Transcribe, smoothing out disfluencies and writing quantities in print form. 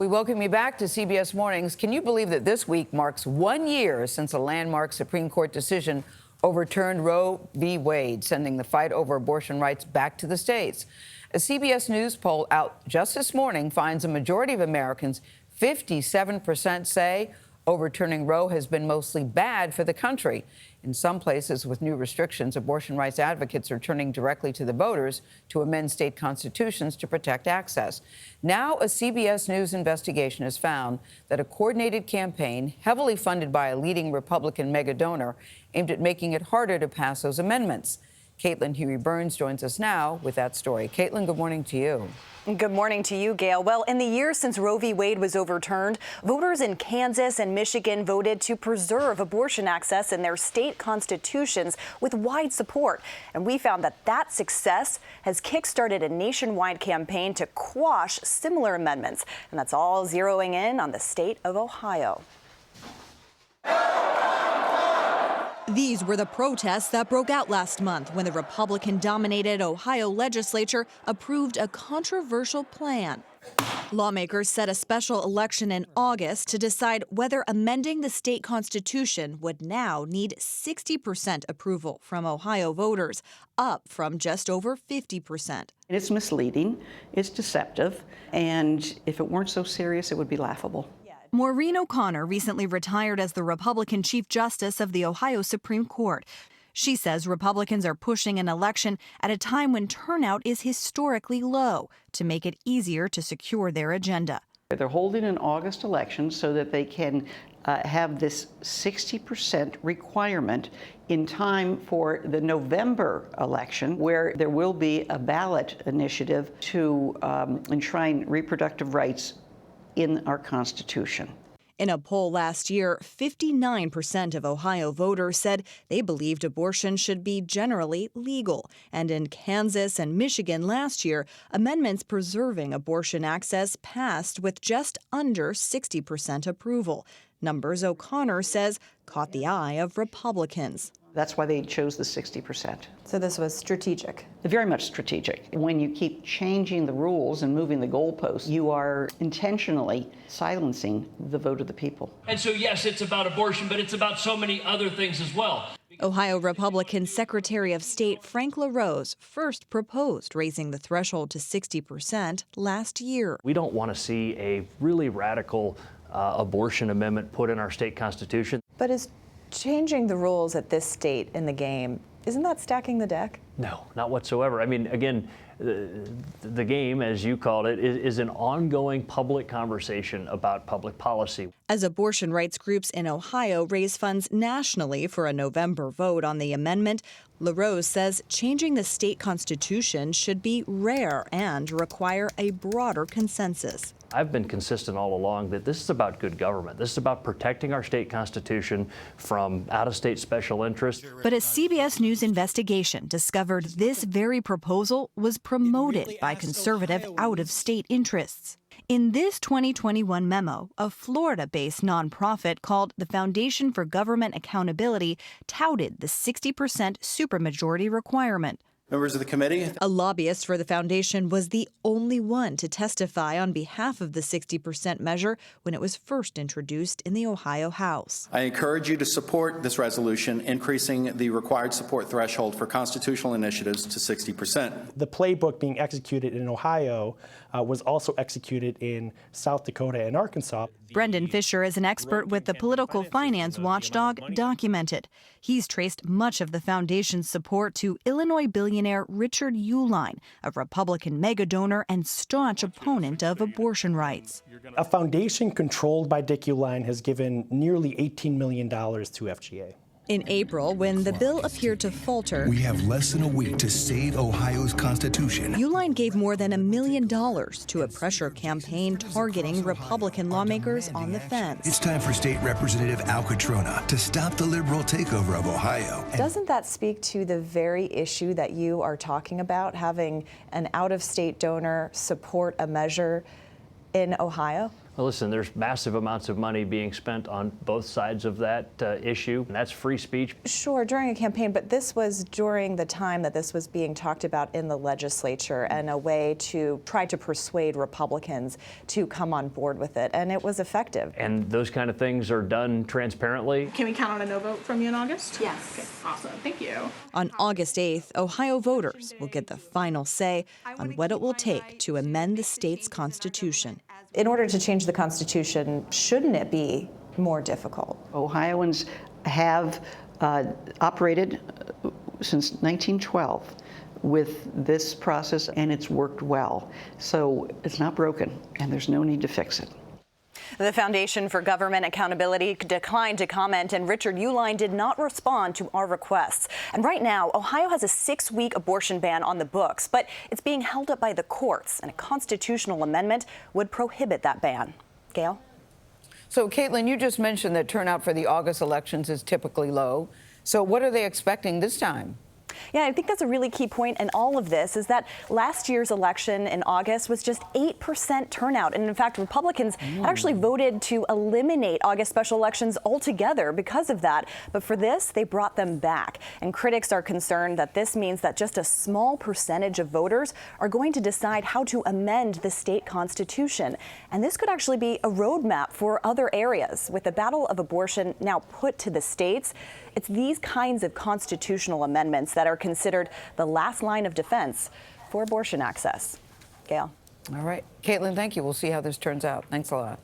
We welcome you back to CBS Mornings. Can you believe that this week marks 1 year since a landmark Supreme Court decision overturned Roe v. Wade, sending the fight over abortion rights back to the states? A CBS News poll out just this morning finds a majority of Americans, 57%, say overturning Roe has been mostly bad for the country. In some places with new restrictions, abortion rights advocates are turning directly to the voters to amend state constitutions to protect access. Now, a CBS News investigation has found that a coordinated campaign, heavily funded by a leading Republican megadonor, aimed at making it harder to pass those amendments. Caitlin Huey-Burns joins us now with that story. Caitlin, good morning to you. Good morning to you, Gayle. Well, in the years since Roe v. Wade was overturned, voters in Kansas and Michigan voted to preserve abortion access in their state constitutions with wide support. And we found that that success has kickstarted a nationwide campaign to quash similar amendments. And that's all zeroing in on the state of Ohio. These were the protests that broke out last month when the Republican-dominated Ohio legislature approved a controversial plan. Lawmakers set a special election in August to decide whether amending the state constitution would now need 60% approval from Ohio voters, up from just over 50%. It's misleading, it's deceptive, and if it weren't so serious, it would be laughable. Maureen O'Connor recently retired as the Republican Chief Justice of the Ohio Supreme Court. She says Republicans are pushing an election at a time when turnout is historically low to make it easier to secure their agenda. They're holding an August election so that they can have this 60% requirement in time for the November election, where there will be a ballot initiative to enshrine reproductive rights in our Constitution. In a poll last year, 59% of Ohio voters said they believed abortion should be generally legal. And in Kansas and Michigan last year, amendments preserving abortion access passed with just under 60% approval. Numbers O'Connor says caught the eye of Republicans. That's why they chose the 60%. So this was strategic. Very much strategic. When you keep changing the rules and moving the goalposts, you are intentionally silencing the vote of the people. And so, yes, it's about abortion, but it's about so many other things as well. Ohio Republican Secretary of State Frank LaRose first proposed raising the threshold to 60% last year. We don't want to see a really radical abortion amendment put in our state constitution. But is changing the rules at this state in the game, isn't that stacking the deck? No, not whatsoever. I mean, again, the game, as you called it, is an ongoing public conversation about public policy. As abortion rights groups in Ohio raise funds nationally for a November vote on the amendment, LaRose says changing the state constitution should be rare and require a broader consensus. I've been consistent all along that this is about good government. This is about protecting our state constitution from out-of-state special interests. But a CBS News investigation discovered this very proposal was promoted by conservative out-of-state interests. In this 2021 memo, a Florida-based nonprofit called the Foundation for Government Accountability touted the 60% supermajority requirement. Members of the committee. A lobbyist for the foundation was the only one to testify on behalf of the 60% measure when it was first introduced in the Ohio House. I encourage you to support this resolution, increasing the required support threshold for constitutional initiatives to 60%. The playbook being executed in Ohio was also executed in South Dakota and Arkansas. Brendan Fisher is an expert with the political finance watchdog Documented. He's traced much of the foundation's support to Illinois billionaire Richard Uihlein, a Republican megadonor and staunch opponent of abortion rights. A foundation controlled by Dick Uihlein has given nearly $18 million to FGA. In April, when the bill appeared to falter, we have less than a week to save Ohio's Constitution. Uihlein gave more than $1 million to a pressure campaign targeting Republican lawmakers on the fence. It's time for State Representative Al Catrona to stop the liberal takeover of Ohio. Doesn't that speak to the very issue that you are talking about, having an out-of-state donor support a measure in Ohio? Well, listen, there's massive amounts of money being spent on both sides of that issue, and that's free speech. Sure, during a campaign, but this was during the time that this was being talked about in the legislature and a way to try to persuade Republicans to come on board with it, and it was effective. And those kind of things are done transparently. Can we count on a no vote from you in August? Yes. Okay, awesome. Thank you. On August 8th, Ohio voters will get the final say on what it will take to amend the state's constitution. In order to change the Constitution, shouldn't it be more difficult? Ohioans have operated since 1912 with this process, and it's worked well. So it's not broken, and there's no need to fix it. The Foundation for Government Accountability declined to comment, and Richard Uihlein did not respond to our requests. And right now, Ohio has a 6-week abortion ban on the books, but it's being held up by the courts, and a constitutional amendment would prohibit that ban. Gayle? So, Caitlin, you just mentioned that turnout for the August elections is typically low. So what are they expecting this time? Yeah, I think that's a really key point in all of this is that last year's election in August was just 8% turnout. And in fact, Republicans actually voted to eliminate August special elections altogether because of that. But for this, they brought them back. And critics are concerned that this means that just a small percentage of voters are going to decide how to amend the state constitution. And this could actually be a roadmap for other areas. With the battle of abortion now put to the states, it's these kinds of constitutional amendments that are considered the last line of defense for abortion access. Gayle. All right. Caitlin, thank you. We'll see how this turns out. Thanks a lot.